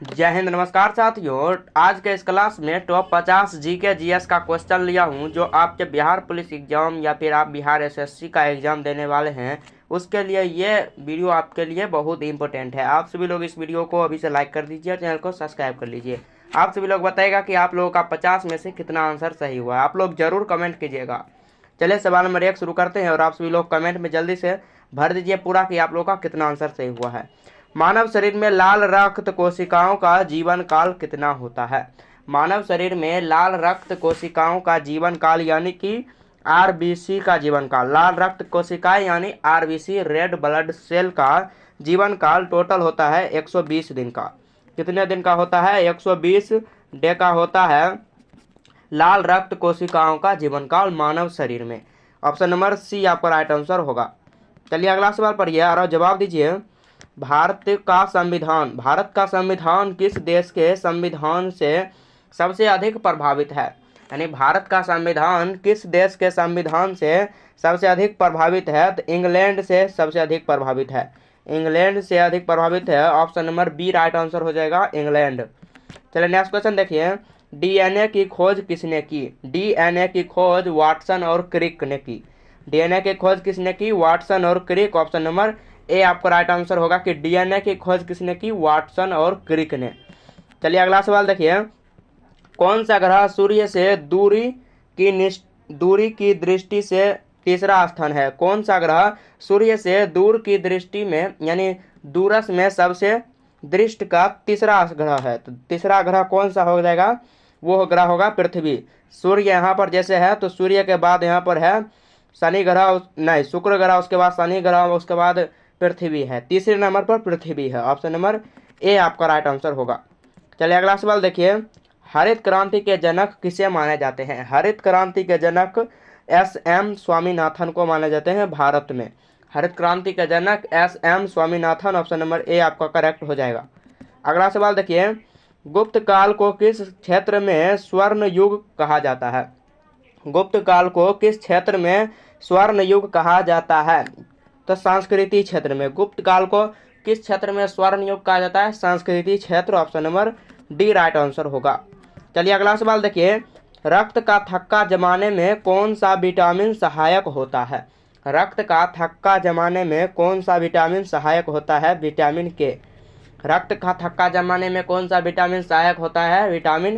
जय हिंद, नमस्कार साथियों। आज के इस क्लास में टॉप 50 जीके जीएस का क्वेश्चन लिया हूं जो आपके बिहार पुलिस एग्जाम या फिर आप बिहार एसएससी का एग्जाम देने वाले हैं उसके लिए ये वीडियो आपके लिए बहुत इंपॉर्टेंट है। आप सभी लोग इस वीडियो को अभी से लाइक कर दीजिए, चैनल को सब्सक्राइब कर लीजिए। आप सभी लोग बताइएगा कि आप लोगों का 50 में से कितना आंसर सही हुआ है। आप लोग जरूर कमेंट कीजिएगा। चलिए सवाल नंबर 1 शुरू करते हैं और आप सभी लोग कमेंट में जल्दी से भर दीजिए पूरा कि आप लोगों का कितना आंसर सही हुआ है। मानव शरीर में लाल रक्त कोशिकाओं का जीवन काल कितना होता है? मानव शरीर में लाल रक्त कोशिकाओं का जीवन काल यानी कि आरबीसी का जीवन काल, लाल रक्त कोशिकाएं यानी आरबीसी रेड ब्लड सेल का जीवन काल टोटल होता है 120 दिन का। कितने दिन का होता है? 120 डे का होता है लाल रक्त कोशिकाओं का जीवन काल मानव शरीर में। ऑप्शन नंबर सी आपका राइट आंसर होगा। चलिए अगला सवाल पढ़िए और जवाब दीजिए। भारत का संविधान किस देश के संविधान से सबसे अधिक प्रभावित है? यानी भारत का संविधान किस देश के संविधान से सबसे अधिक प्रभावित है? तो इंग्लैंड से सबसे अधिक प्रभावित है। इंग्लैंड से अधिक प्रभावित है। Option number B right answer हो जाएगा, इंग्लैंड। चलिए नेक्स्ट क्वेश्चन देखिए। डीएनए की खोज किसने की? डीएनए की खोज वाटसन और क्रिक ने की। डीएनए की खोज किसने की? वाटसन और क्रिक। ऑप्शन नंबर ए आपका राइट आंसर होगा कि डीएनए की खोज किसने की? वाटसन और क्रिक ने। चलिए अगला सवाल देखिए। कौन सा ग्रह सूर्य से दूरी की दृष्टि से तीसरा स्थान है? कौन सा ग्रह सूर्य से दूर की दृष्टि में यानी दूरस में सबसे दृष्ट का तीसरा ग्रह है? तो तीसरा ग्रह कौन सा हो जाएगा? वो ग्रह होगा पृथ्वी। सूर्य यहाँ पर जैसे है तो सूर्य के बाद यहाँ पर है शनि ग्रह, नहीं शुक्र ग्रह, उसके बाद शनि ग्रह, उसके बाद पृथ्वी है। तीसरे नंबर पर पृथ्वी है। ऑप्शन नंबर ए आपका राइट आंसर होगा। चलिए अगला सवाल देखिए। हरित क्रांति के जनक किसे माने जाते हैं? हरित क्रांति के जनक एस.एम. स्वामीनाथन को माने जाते हैं भारत में। हरित क्रांति के जनक S M. Swaminathan. Option number A आपका करेक्ट हो जाएगा। अगला सवाल देखिए। गुप्त काल को किस क्षेत्र में स्वर्ण युग कहा जाता है? गुप्त काल को किस क्षेत्र में स्वर्ण युग कहा जाता है? तो संस्कृति क्षेत्र में। गुप्त काल को किस क्षेत्र में स्वर्ण युग कहा जाता है? संस्कृति क्षेत्र। Option number D right answer होगा। चलिए अगला सवाल देखिए। रक्त का थक्का जमाने में कौन सा विटामिन सहायक होता है? रक्त का थक्का जमाने में कौन सा विटामिन सहायक होता है? विटामिन के। रक्त का थक्का जमाने में कौन सा विटामिन सहायक होता है? Vitamin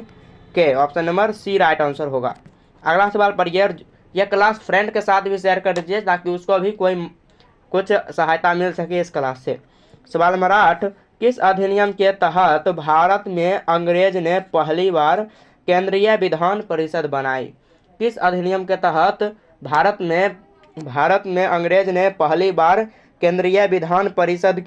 K. Option number C right answer होगा। अगला सवाल पढ़िए। यह क्लास फ्रेंड के साथ भी शेयर कर दीजिए ताकि उसको भी कुछ सहायता मिल सके इस क्लास से। सवाल नंबर 8। किस अधिनियम के तहत भारत में अंग्रेज ने पहली बार केंद्रीय विधान परिषद बनाई? किस अधिनियम के तहत भारत में अंग्रेज ने पहली बार केंद्रीय विधान परिषद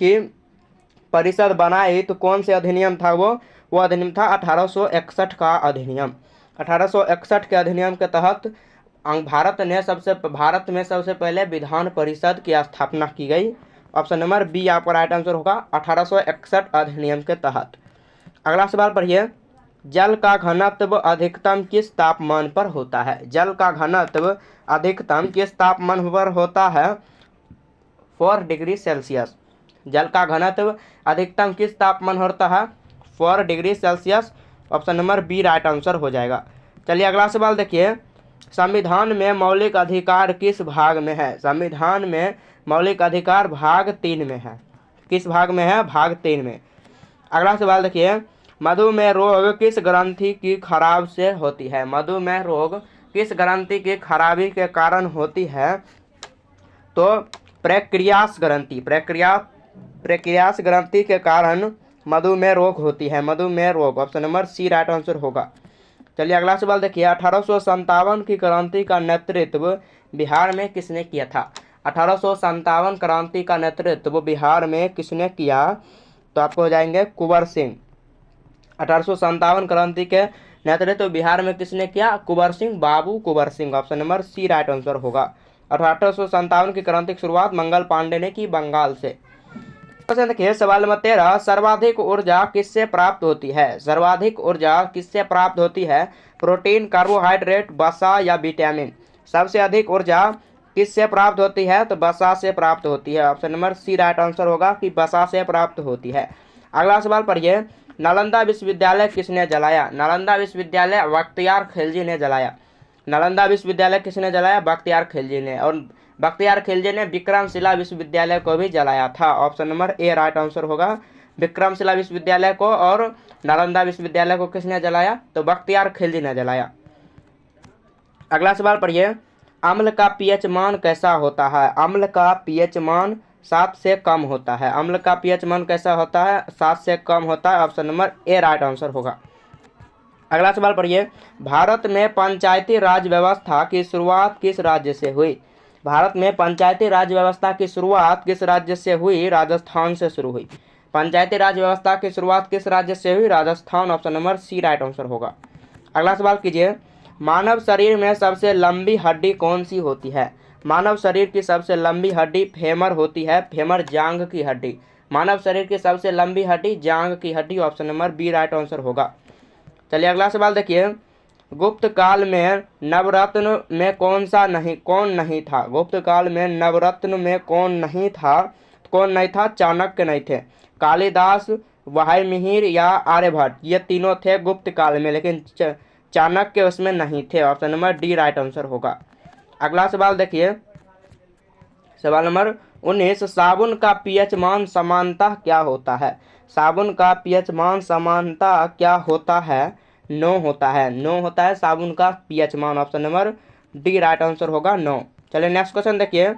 बनाई? तो कौन से अधिनियम था वो अधिनियम था 1861 का अधिनियम। 1861 के अधिनियम के तहत भारत में सबसे पहले विधान परिषद की स्थापना की गई। ऑप्शन नंबर बी आपका राइट आंसर होगा, 1861 अधिनियम के तहत। अगला सवाल पढ़िए। जल का घनत्व अधिकतम किस तापमान पर होता है? जल का घनत्व अधिकतम किस तापमान पर होता है? 4 डिग्री सेल्सियस। जल का घनत्व अधिकतम किस तापमान होता है? 4 degree Celsius. Option number B right answer हो जाएगा। चलिए अगला सवाल देखिए। संविधान में मौलिक अधिकार किस भाग में है? संविधान में मौलिक अधिकार भाग 3 में है। किस भाग में है? भाग 3 में। अगला सवाल देखिए। मधुमेह रोग किस ग्रंथि की खराब से होती है? मधुमेह रोग किस ग्रंथि की खराबी के कारण होती है? तो प्रक्रियास ग्रंथि के कारण मधुमेह रोग होती है। मधुमेह रोग। Option number C right answer होगा। चलिए अगला सवाल देखिए। 1857 की क्रांति का नेतृत्व बिहार में किसने किया था? 1857 क्रांति का नेतृत्व बिहार में किसने किया? तो आपको हो जाएंगे कुंवर सिंह। 1857 क्रांति के नेतृत्व बिहार में किसने किया? Kunwar Singh, Babu Kunwar Singh. Option number C right answer होगा। 1857 की क्रांति की शुरुआत मंगल पांडे ने की बंगाल से। देखिए सवाल नंबर 13। सर्वाधिक ऊर्जा किससे प्राप्त होती है? सर्वाधिक ऊर्जा किससे प्राप्त होती है? प्रोटीन, कार्बोहाइड्रेट, वसा या विटामिन? सबसे अधिक ऊर्जा किससे प्राप्त होती है? तो वसा से प्राप्त होती है। Option number C right answer होगा कि वसा से प्राप्त होती है। अगला सवाल पढ़िए। नालंदा विश्वविद्यालय किसने जलाया? नालंदा विश्वविद्यालय बख्तियार खिलजी ने जलाया। नालंदा विश्वविद्यालय किसने जलाया? बख्तियार खिलजी ने। और बख्तियार खिलजी ने विक्रमशिला विश्वविद्यालय को भी जलाया था। Option number A right answer होगा। विक्रमशिला विश्वविद्यालय को और नालंदा विश्वविद्यालय को किसने जलाया? तो बख्तियार खिलजी ने जलाया। अगला सवाल पढ़िए, अम्ल का पीएच मान कैसा होता है? अम्ल का पीएच मान 7 से कम होता है। अम्ल का पीएच मान कैसा होता है? 7 से कम होता है। Option number A right answer होगा। अगला सवाल पढ़िए, भारत में पंचायती राज व्यवस्था की शुरुआत किस राज्य से हुई? भारत में पंचायती राज व्यवस्था की शुरुआत किस राज्य से हुई? राजस्थान से शुरू हुई। पंचायती राज व्यवस्था की शुरुआत किस राज्य से हुई? Rajasthan. Option number C right answer होगा। अगला सवाल कीजिए, मानव शरीर में सबसे लंबी हड्डी कौन सी होती है? मानव शरीर की सबसे लंबी हड्डी फेमर होती है। फेमर जांघ की हड्डी। मानव शरीर की सबसे लंबी हड्डी जांघ की हड्डी। Option number B right answer होगा। चलिए अगला सवाल देखिए, गुप्त काल में नवरत्न में कौन नहीं था? गुप्त काल में नवरत्न में कौन नहीं था? चाणक्य नहीं थे, कालिदास, वाल्मीकि या आर्यभट्ट, ये तीनों थे गुप्त काल में, लेकिन चाणक्य उसमें नहीं थे। Option number D right answer होगा। अगला सवाल देखिए, सवाल नंबर 19, साबुन का पीएच मान समानतः क्या होता है? साबुन का पीएच मान समानतः क्या होता है? 9 होता है। 9 होता है साबुन का पीएच मान। Option number D right answer होगा 9। चलिए नेक्स्ट क्वेश्चन देखिए,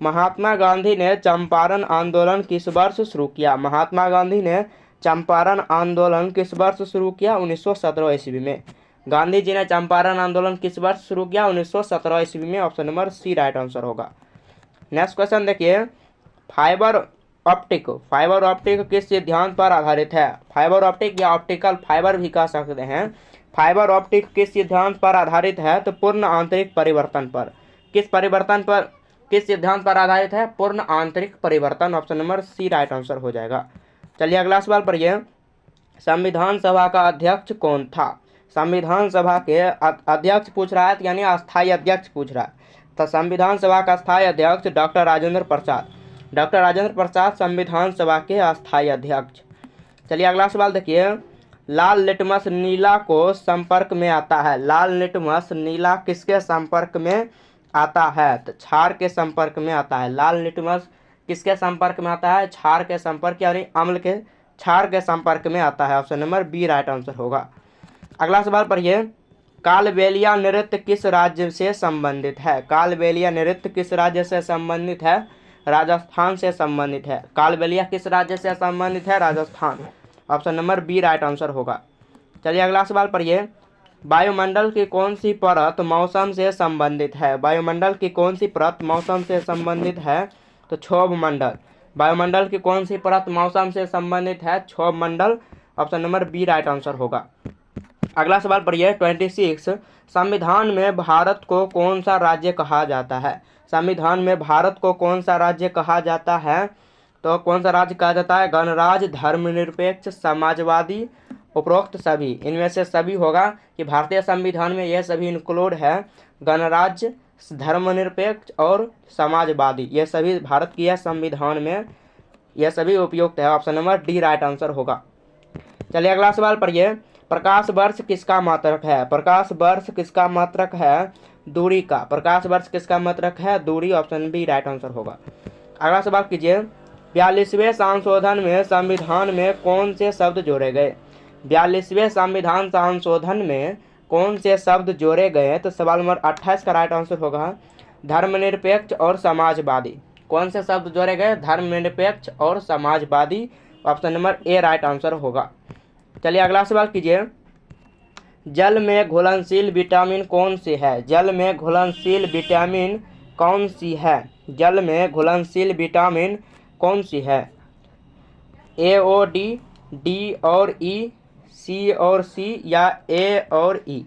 महात्मा गांधी ने चंपारण आंदोलन किस वर्ष शुरू किया? महात्मा गांधी ने चंपारण आंदोलन किस वर्ष शुरू किया? 1917 ईस्वी में। गांधी जी ने चंपारण आंदोलन किस वर्ष शुरू किया? 1917 ईस्वी में। Option number C right answer होगा। नेक्स्ट क्वेश्चन देखिए, फाइबर ऑप्टिक किस सिद्धांत पर आधारित है? फाइबर ऑप्टिक या ऑप्टिकल फाइबर भी कह सकते हैं। फाइबर ऑप्टिक किस सिद्धांत पर आधारित है? तो पूर्ण आंतरिक परिवर्तन पर। किस सिद्धांत पर आधारित है? पूर्ण आंतरिक परिवर्तन। Option number C right answer हो जाएगा। चलिए अगला सवाल पढ़िए, संविधान सभा का अध्यक्ष कौन था? संविधान सभा के अध्यक्ष पूछ रहा है, यानी अस्थायी अध्यक्ष पूछ रहा है। तो संविधान सभा का अस्थायी अध्यक्ष डॉक्टर राजेंद्र प्रसाद संविधान सभा के अस्थायी अध्यक्ष। चलिए अगला सवाल देखिए, लाल लिटमस नीला को संपर्क में आता है। लाल लिटमस नीला किसके संपर्क में आता है? तो क्षार के संपर्क में आता है। लाल लिटमस किसके संपर्क में आता है? क्षार के संपर्क, यानी अम्ल के क्षार के संपर्क में आता है। Option number B right answer होगा। अगला सवाल पढ़िए, कालबेलिया नृत्य किस राज्य से संबंधित है? कालबेलिया नृत्य किस राज्य से संबंधित है? राजस्थान से संबंधित है। कालबेलिया किस राज्य से संबंधित है? Rajasthan. Option number B right answer होगा। चलिए अगला सवाल पढ़िए, वायुमंडल की कौन सी परत मौसम से संबंधित है? वायुमंडल की कौन सी परत मौसम से संबंधित है? तो क्षोभ मंडल। वायुमंडल की कौन सी परत मौसम से संबंधित है? क्षोभ मंडल। Option number B right answer होगा। अगला सवाल पढ़िए, 26, संविधान में भारत को कौन सा राज्य कहा जाता है? संविधान में भारत को कौन सा राज्य कहा जाता है? तो कौन सा राज्य कहा जाता है? गणराज्य, धर्मनिरपेक्ष, समाजवादी, उपरोक्त सभी। इनमें से सभी होगा कि भारतीय संविधान में यह सभी इंक्लूड है। गणराज्य, धर्मनिरपेक्ष और समाजवादी, ये सभी भारत की संविधान में यह सभी उपयुक्त है। Option number D right answer होगा। चलिए अगला सवाल पढ़िए, प्रकाश वर्ष किसका मात्रक है? प्रकाश वर्ष किसका मात्रक है? दूरी का। प्रकाश वर्ष किसका मात्रक है? दूरी। ऑप्शन बी राइट आंसर होगा। अगला सवाल कीजिए, 42वें संशोधन में संविधान में कौन से शब्द जोड़े गए? 42वें संविधान संशोधन में कौन से शब्द जोड़े गए? तो सवाल नंबर 28 का राइट आंसर होगा धर्मनिरपेक्ष और समाजवादी। कौन से शब्द जोड़े गए? धर्मनिरपेक्ष और Samajwadi. Option number A right answer होगा। चलिए अगला सवाल कीजिए, जल में घुलनशील विटामिन कौन सी है? जल में घुलनशील विटामिन कौन सी है? जल में घुलनशील विटामिन कौन सी है? ए और डी, डी और ई, सी और सी या ए और ई?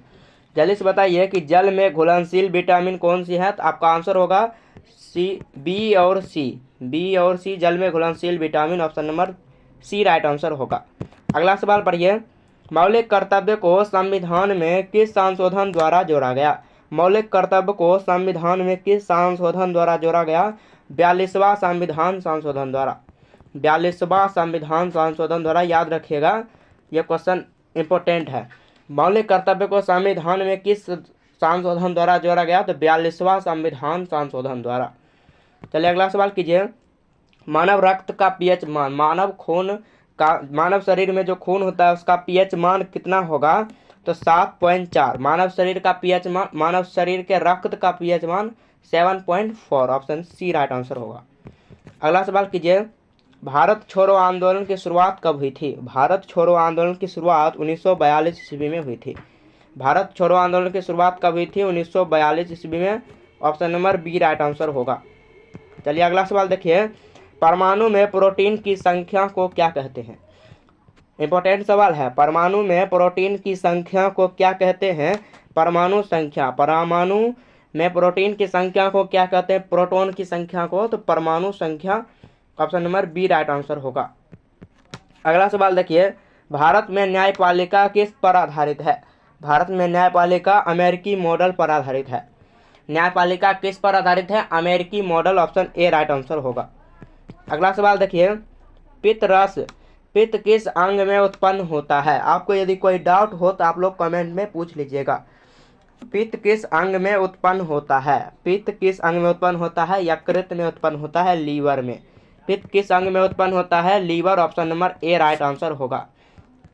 जल्दी से बताइए कि जल में घुलनशील विटामिन कौन सी है? तो आपका आंसर होगा सी, बी और सी। बी और सी जल में घुलनशील विटामिन। Option number C right answer होगा। अगला सवाल पढ़िए, मौलिक कर्तव्य को संविधान में किस संशोधन द्वारा जोड़ा गया? मौलिक कर्तव्य को संविधान में किस संशोधन द्वारा जोड़ा गया? 42वां संविधान संशोधन द्वारा। 42वां संविधान संशोधन द्वारा। याद रखिएगा ये क्वेश्चन इंपॉर्टेंट है। मौलिक कर्तव्य को संविधान में किस संशोधन द्वारा जोड़ा गया? तो 42वां संविधान संशोधन द्वारा। चलिए अगला सवाल कीजिए। मानव रक्त का पीएच मान, मानव शरीर में जो खून होता है उसका पीएच मान कितना होगा? तो 7.4। मानव शरीर का पीएच मान, मानव शरीर के रक्त का पीएच मान 7.4। ऑप्शन सी राइट आंसर होगा। अगला सवाल कीजिए। भारत छोड़ो आंदोलन की शुरुआत कब हुई थी? भारत छोड़ो आंदोलन की शुरुआत 1942 ईस्वी में हुई थी। भारत छोड़ो आंदोलन की शुरुआत कब हुई थी? 1942 ईस्वी में। Option number B right answer होगा। चलिए अगला सवाल देखिए। परमाणु में प्रोटीन की संख्या को क्या कहते हैं? इंपॉर्टेंट सवाल है। परमाणु में प्रोटीन की संख्या को क्या कहते हैं? परमाणु संख्या। परमाणु में प्रोटीन की संख्या को क्या कहते हैं? प्रोटॉन की संख्या को तो परमाणु संख्या। Option number B right answer होगा। अगला सवाल देखिए। भारत में न्यायपालिका किस पर आधारित है? भारत में न्यायपालिका अमेरिकी मॉडल पर आधारित है। न्यायपालिका किस पर आधारित है? अमेरिकी model. Option A right answer होगा। अगला सवाल देखिए। पित्त रस पित्त किस अंग में उत्पन्न होता है? आपको यदि कोई डाउट हो तो आप लोग कमेंट में पूछ लीजिएगा। पित्त किस अंग में उत्पन्न होता है? पित्त किस अंग में उत्पन्न होता है? यकृत में उत्पन्न होता है, लीवर में। पित्त किस अंग में उत्पन्न होता है? Liver. Option number A right answer होगा।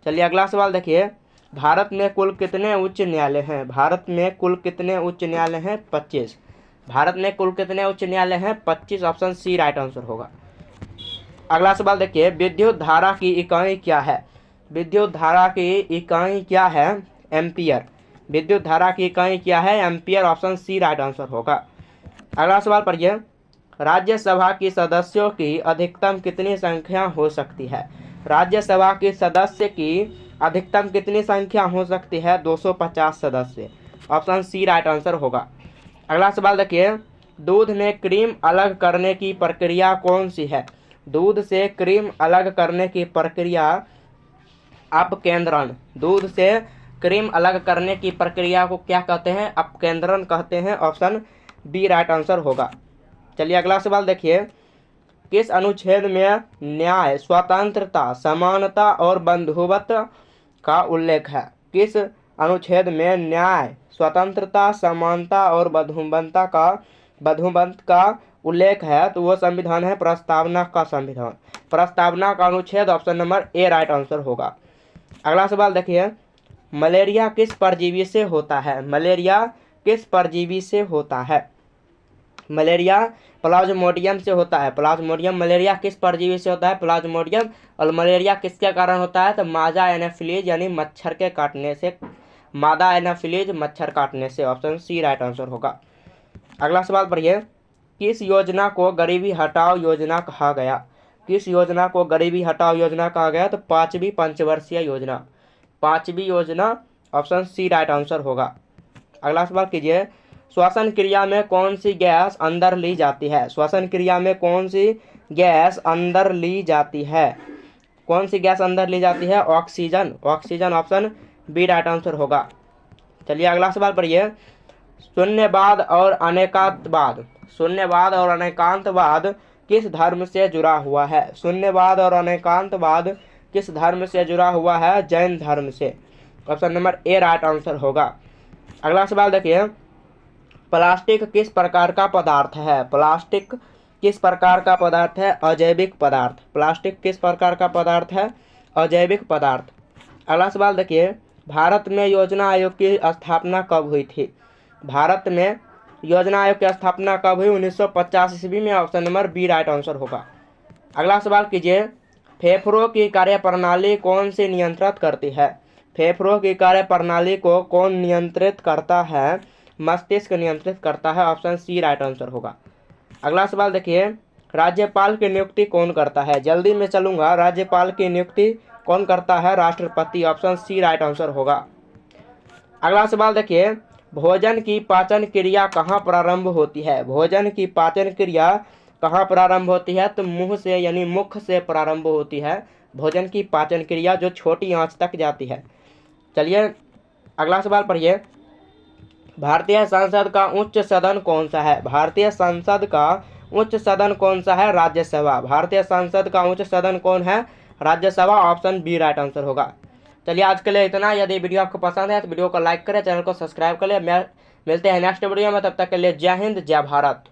चलिए अगला सवाल देखिए। भारत में कुल कितने उच्च न्यायालय हैं? भारत में कुल कितने उच्च न्यायालय हैं? 25। भारत में कुल कितने उच्च न्यायालय हैं? 25। ऑप्शन सी राइट आंसर होगा। अगला सवाल देखिए। विद्युत धारा की इकाई क्या है? विद्युत धारा की इकाई क्या है? एम्पियर। विद्युत धारा की इकाई क्या है? Ampere. Option C right answer होगा। अगला सवाल पढ़िए। राज्यसभा की सदस्यों की अधिकतम कितनी संख्या हो सकती है? राज्यसभा के सदस्य की अधिकतम कितनी संख्या हो सकती है? 250 सदस्य। ऑप्शन सी राइट आंसर होगा। अगला सवाल देखिए। दूध में क्रीम अलग करने की प्रक्रिया कौन सी है? दूध से क्रीम अलग करने की प्रक्रिया अपकेंद्रण। दूध से क्रीम अलग करने की प्रक्रिया को क्या कहते हैं? अपकेंद्रण कहते हैं। ऑप्शन बी राइट आंसर होगा। चलिए अगला सवाल देखिए। किस अनुच्छेद में न्याय, स्वतंत्रता, समानता और बंधुत्व का उल्लेख है? किस अनुच्छेद में न्याय, स्वतंत्रता, समानता और बंधुत्व का उल्लेख है? तो वो संविधान है प्रस्तावना का संविधान। प्रस्तावना का अनुच्छेद। Option number A right answer होगा। अगला सवाल देखिए। मलेरिया किस परजीवी से होता है? मलेरिया किस परजीवी से होता है? मलेरिया प्लाज्मोडियम से होता है। प्लाज्मोडियम। मलेरिया किस परजीवी से होता है? प्लाज्मोडियम। और मलेरिया किसके कारण होता है? तो मादा एनाफिलीज यानी मच्छर के काटने से। मादा एनाफिलीज मच्छर काटने से। ऑप्शन सी राइट आंसर होगा। अगला सवाल पढ़िए। किस योजना को गरीबी हटाओ योजना कहा गया? किस योजना को गरीबी हटाओ योजना कहा गया? तो 5वीं पंचवर्षीय योजना। 5वीं योजना। ऑप्शन सी राइट आंसर होगा। अगला सवाल कीजिए। श्वसन क्रिया में कौन सी गैस अंदर ली जाती है? श्वसन क्रिया में कौन सी गैस अंदर ली जाती है? कौन सी गैस अंदर ली जाती है? Oxygen. Oxygen. Option B right answer होगा। चलिए अगला सवाल पढ़िए। शून्यवाद और अनेकांतवाद। शून्यवाद और अनेकांतवाद किस धर्म से जुड़ा हुआ है? शून्यवाद और अनेकांतवाद किस धर्म से जुड़ा हुआ है? जैन धर्म से। Option number A right answer होगा। अगला सवाल देखिए। प्लास्टिक किस प्रकार का पदार्थ है? प्लास्टिक किस प्रकार का पदार्थ है? अजैविक पदार्थ। प्लास्टिक किस प्रकार का पदार्थ है? अजैविक पदार्थ। अगला सवाल देखिए। भारत में योजना आयोग की स्थापना कब हुई थी? भारत में योजना आयोग की स्थापना कब हुई? 1950 ईस्वी में। Option number B right answer होगा। अगला सवाल कीजिए। फेफड़ों की कार्यप्रणाली कौन से नियंत्रित करती है? फेफड़ों की कार्यप्रणाली को कौन नियंत्रित करता है? मस्तिष्क नियंत्रित करता है। ऑप्शन सी राइट आंसर होगा। अगला सवाल देखिए। राज्यपाल की नियुक्ति कौन करता है? जल्दी में चलूंगा। राज्यपाल की नियुक्ति कौन करता है? राष्ट्रपति। ऑप्शन सी राइट आंसर होगा। अगला सवाल देखिए। भोजन की पाचन क्रिया कहाँ प्रारंभ होती है? भोजन की पाचन क्रिया कहाँ प्रारंभ होती है? तो मुंह से यानी मुख से प्रारंभ होती है भोजन की पाचन क्रिया, जो छोटी आंच तक जाती है। चलिए अगला सवाल पढ़िए। भारतीय संसद का उच्च सदन कौन सा है? भारतीय संसद का उच्च सदन कौन सा है? राज्यसभा। भारतीय संसद का उच्च सदन कौन है? Rajya Sabha. Option B right answer होगा। चलिए आज के लिए इतना। यदि वीडियो आपको पसंद है तो वीडियो को लाइक करें, चैनल को सब्सक्राइब करें। मिलते हैं नेक्स्ट वीडियो में, तब तक के लिए जय हिंद जय भारत।